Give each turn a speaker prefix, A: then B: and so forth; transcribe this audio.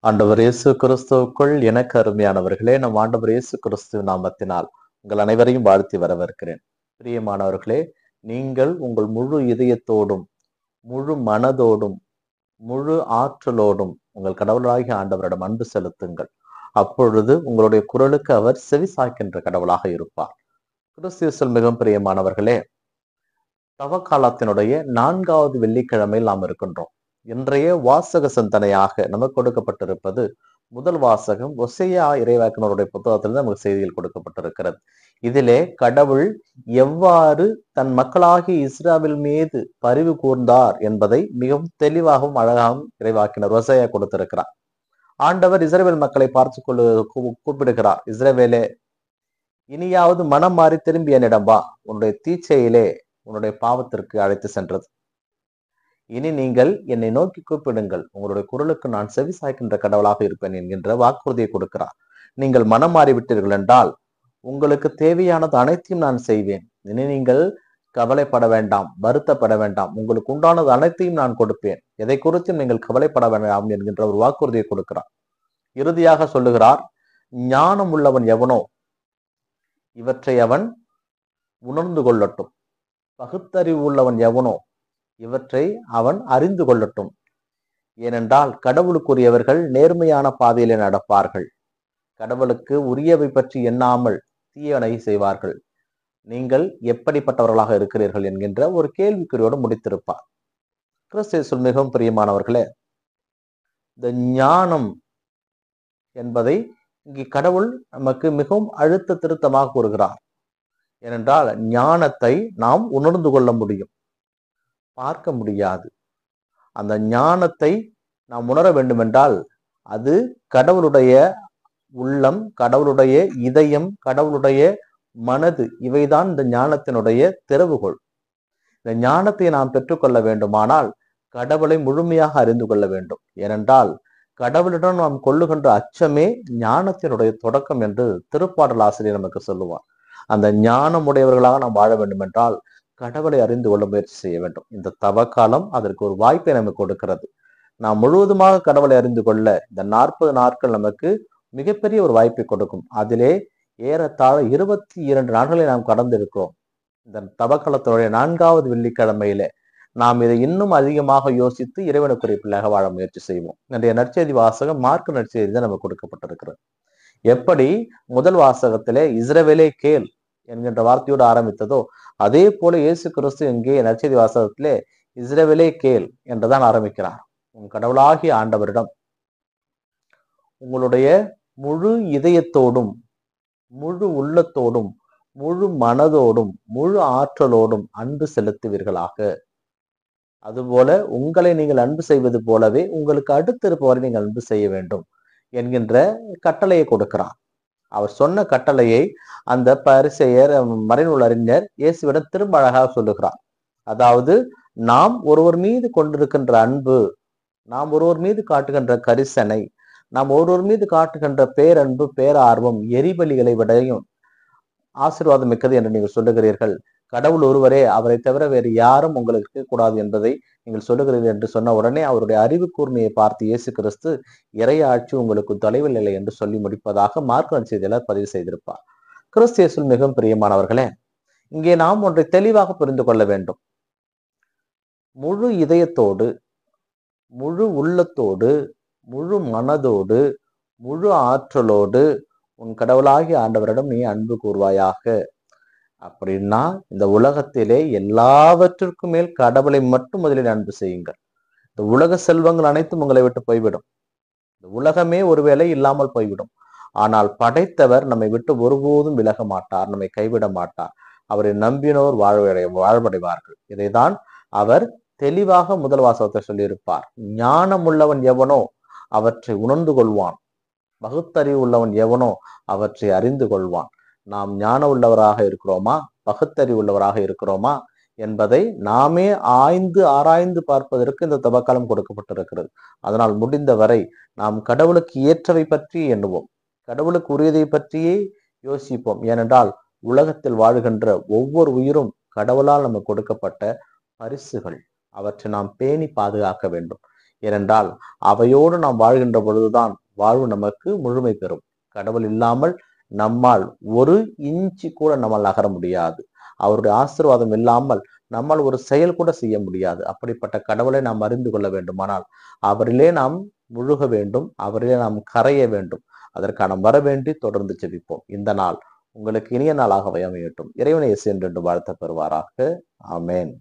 A: ஆண்டவர் இயேசு கிறிஸ்துவுக்குள் எனக்கு அருமையானவர்களே, நம் ஆண்டவர் இயேசு கிறிஸ்துவ நாமத்தினால் உங்கள் அனைவரையும் வாழ்த்தி வரவேற்கிறேன். பிரியமானவர்களே, நீங்கள் உங்கள் முழு இதயத்தோடும், முழு மனதோடும், முழு ஆற்றலோடும் உங்கள் கடவுளாகிய ஆண்டவரிடம் அன்பு செலுத்துங்கள். அப்பொழுது உங்களுடைய குரலுக்கு அவர் செவி சாய்க்கின்ற கடவுளாக இருப்பார். கிறிஸ்துவில் மிகவும் பிரியமானவர்களே, தவக்காலத்தினுடைய 4வது வெள்ளிக்கிழமையில் நாம் இருக்கின்றோம். இன்றைய வாசக சிந்தனையாக நமக்கு கொடுக்கப்பட்டிருப்பது முதல் வாசகம் ஒசையா இறைவாக்கினருடைய புத்தகத்திலிருந்து நமக்கு செய்தியில் கொடுக்கப்பட்டிருக்கிறது. இதிலே கடவுள் எவ்வாறு தன் மக்களாகிய இஸ்ராயேல் மீது பரிவு கூர்ந்தார் என்பதை மிகவும் தெளிவாகவும் அழகாகவும் இறைவாக்கினர் ஒசையா கொடுத்திருக்கிறார். ஆண்டவர் இஸ்ரவேல் மக்களை பார்த்து கூப்பிடுகிறார். இஸ்ரவேலே, இனியாவது மனம் மாறி திரும்பி என்னிடம் வா, உன்னுடைய தீச்சையிலே உன்னுடைய பாவத்திற்கு அழைத்து சென்றது. இனி நீங்கள் என்னை நோக்கி கூப்பிடுங்கள், உங்களுடைய குரலுக்கு நான் செவி சாய்க்கின்ற கடவுளாக இருப்பேன் என்கின்ற வாக்குறுதியை கொடுக்கிறார். நீங்கள் மனம் மாறிவிட்டீர்கள் என்றால் உங்களுக்கு தேவையானது அனைத்தையும் நான் செய்வேன். இனி நீங்கள் கவலைப்பட வேண்டாம், வருத்தப்பட வேண்டாம், உங்களுக்கு உண்டானது அனைத்தையும் நான் கொடுப்பேன், எதை குறித்தும் நீங்கள் கவலைப்பட வேண்டாம் என்கின்ற ஒரு வாக்குறுதியை கொடுக்கிறார். இறுதியாக சொல்லுகிறார், ஞானம் உள்ளவன் எவனோ இவற்றை அவன் உணர்ந்து கொள்ளட்டும், பகுத்தறிவு உள்ளவன் எவனோ இவற்றை அவன் அறிந்து கொள்ளட்டும். ஏனென்றால் கடவுளுக்குரியவர்கள் நேர்மையான பாதையிலே நடப்பார்கள், கடவுளுக்கு உரியவை பற்றி எண்ணாமல் தீயனை செய்வார்கள். நீங்கள் எப்படிப்பட்டவர்களாக இருக்கிறீர்கள் என்கின்ற ஒரு கேள்விக்குறியோடு முடித்திருப்பார். கிறிஸ்துவில் மிகவும் பிரியமானவர்களே, இந்த ஞானம் என்பதை இங்கே கடவுள் நமக்கு மிகவும் அழுத்த திருத்தமாக கூறுகிறார். ஏனென்றால் ஞானத்தை நாம் உணர்ந்து கொள்ள முடியும், பார்க்க முடியாது. அந்த ஞானத்தை நாம் உணர வேண்டுமென்றால் அது கடவுளுடைய உள்ளம், கடவுளுடைய இதயம், கடவுளுடைய மனது, இவைதான் இந்த ஞானத்தினுடைய திறவுகோல். இந்த ஞானத்தை நாம் பெற்றுக்கொள்ள வேண்டுமானால் கடவுளை முழுமையாக அறிந்து கொள்ள வேண்டும். ஏனென்றால் கடவுளிடம் நாம் கொள்ளுகின்ற அச்சமே ஞானத்தினுடைய தொடக்கம் என்று திருப்பாடல் ஆசிரியர் நமக்கு சொல்லுவார். அந்த ஞானம் உடையவர்களாக நாம் வாழ வேண்டும் என்றால் கடவுளை அறிந்து கொள்ள முயற்சி செய்ய வேண்டும். இந்த தவக்காலம் அதற்கு ஒரு வாய்ப்பை நமக்கு கொடுக்கிறது. நாம் முழுவதுமாக கடவுளை அறிந்து கொள்ள இந்த 40 நாட்கள் நமக்கு மிகப்பெரிய ஒரு வாய்ப்பை கொடுக்கும். அதிலே ஏறத்தாழ 22 நாட்களை நாம் கடந்திருக்கிறோம். இந்த தவக்காலத்தினுடைய 4வது வெள்ளிக்கிழமையிலே நாம் இதை இன்னும் அதிகமாக யோசித்து இறைவனுக்குரிய பிள்ளையாக வாழ முயற்சி செய்வோம். இன்றைய நற்செய்தி வாசகம் மார்க்கு நற்செய்தி தான் நமக்கு கொடுக்கப்பட்டிருக்கிறது. எப்படி முதல் வாசகத்திலே இஸ்ரவேலே கேள் என்கின்ற வார்த்தையோடு ஆரம்பித்ததோ அதே போல இயேசு கிறிஸ்து இங்கே நற்செய்தி வாசகத்திலே இஸ்ரவேலே கேள் என்றுதான் ஆரம்பிக்கிறார். உன் கடவுளாகிய ஆண்டவரிடம் உங்களுடைய முழு இதயத்தோடும், முழு உள்ளத்தோடும், முழு மனதோடும், முழு ஆற்றலோடும் அன்பு செலுத்துவீர்களாக. அதுபோல உங்களை நீங்கள் அன்பு செய்வது போலவே உங்களுக்கு அடுத்திருப்பவரை நீங்கள் அன்பு செய்ய வேண்டும் என்கின்ற கட்டளையை கொடுக்கிறார். அவர் சொன்ன கட்டளையை அந்த பரிசேயர், மறைநூல் அறிஞர் இயேசுவிடம் திரும்ப அழகாக சொல்லுகிறார். அதாவது நாம் ஒருவர் மீது கொண்டிருக்கின்ற அன்பு, நாம் ஒருவர் மீது காட்டுகின்ற கரிசனை, நாம் ஒருவர் மீது காட்டுகின்ற பேரன்பு, பேரார்வம் எரிபலிகளை விடையும் ஆசீர்வாதம் மிக்கது என்று நீங்கள் சொல்லுகிறீர்கள். கடவுள் ஒருவரே, அவரை தவிர வேறு யாரும் உங்களுக்கு இருக்கக்கூடாது என்பதை நீங்கள் சொல்லுகிறீர்கள் என்று சொன்ன உடனே அவருடைய அறிவு கூர்மையை பார்த்து இயேசு கிறிஸ்து இறையாட்சி உங்களுக்கு தொலைவில் இல்லை என்று சொல்லி முடிப்பதாக மார்க்கு நற்செய்தியாளர் பதிவு செய்திருப்பார். கிறிஸ்து இயேசுவில் மிகவும் பிரியமானவர்களே, இங்கே நாம் ஒன்றை தெளிவாக புரிந்து கொள்ள வேண்டும். முழு இதயத்தோடு, முழு உள்ளத்தோடு, முழு மனதோடு, முழு ஆற்றலோடு உன் கடவுளாகிய ஆண்டவரிடம் நீ அன்பு கூர்வாயாக. அப்படின்னா இந்த உலகத்திலே எல்லாவற்றிற்கும் மேல் கடவுளை மட்டும் முதலில் அன்பு செய்யுங்கள். இந்த உலக செல்வங்கள் அனைத்தும் உங்களை விட்டு போய்விடும். இந்த உலகமே ஒருவேளை இல்லாமல் போய்விடும். ஆனால் படைத்தவர் நம்மை விட்டு ஒருபோதும் விலக மாட்டார், நம்மை கைவிட மாட்டார். அவரை நம்பினோர் வாழ்வடைவார்கள். இதைதான் அவர் தெளிவாக முதல் வாசகத்தை சொல்லியிருப்பார். ஞானம் உள்ளவன் எவனோ அவற்றை உணர்ந்து கொள்வான், பகுத்தறிவு உள்ளவன் எவனோ அவற்றை அறிந்து கொள்வான். நாம் ஞான உள்ளவராக இருக்கிறோமா, பகுத்தறிவு உள்ளவராக இருக்கிறோமா என்பதை நாமே ஆராய்ந்து பார்ப்பதற்கு இந்த தவக்காலம் கொடுக்கப்பட்டிருக்கிறது. அதனால் முடிந்தவரை நாம் கடவுளுக்கு ஏற்றவை பற்றி எண்ணுவோம், கடவுளுக்கு உரியதை பற்றியே யோசிப்போம். ஏனென்றால் உலகத்தில் வாழ்கின்ற ஒவ்வொரு உயிரும் கடவுளால் நமக்கு கொடுக்கப்பட்ட பரிசுகள். அவற்றை நாம் பேணி பாதுகாக்க வேண்டும். ஏனென்றால் அவையோடு நாம் வாழ்கின்ற பொழுதுதான் வாழ்வு நமக்கு முழுமை பெறும். கடவுள் இல்லாமல் நம்மால் ஒரு இன்ச்சு கூட நம்மால் நகர முடியாது. அவருடைய ஆசீர்வாதம் இல்லாமல் நம்மால் ஒரு செயல் கூட செய்ய முடியாது. அப்படிப்பட்ட கடவுளை நாம் அறிந்து கொள்ள வேண்டுமானால் அவரிலே நாம் முழுக வேண்டும், அவரிலே நாம் கரைய வேண்டும். அதற்கான வர வேண்டி தொடர்ந்து ஜெபிப்போம். இந்த நாள் உங்களுக்கு இனிய நாளாக அமையட்டும். இறைவனை இயேசு என்று வாழ்த்த பெறுவாராக. ஆமென்.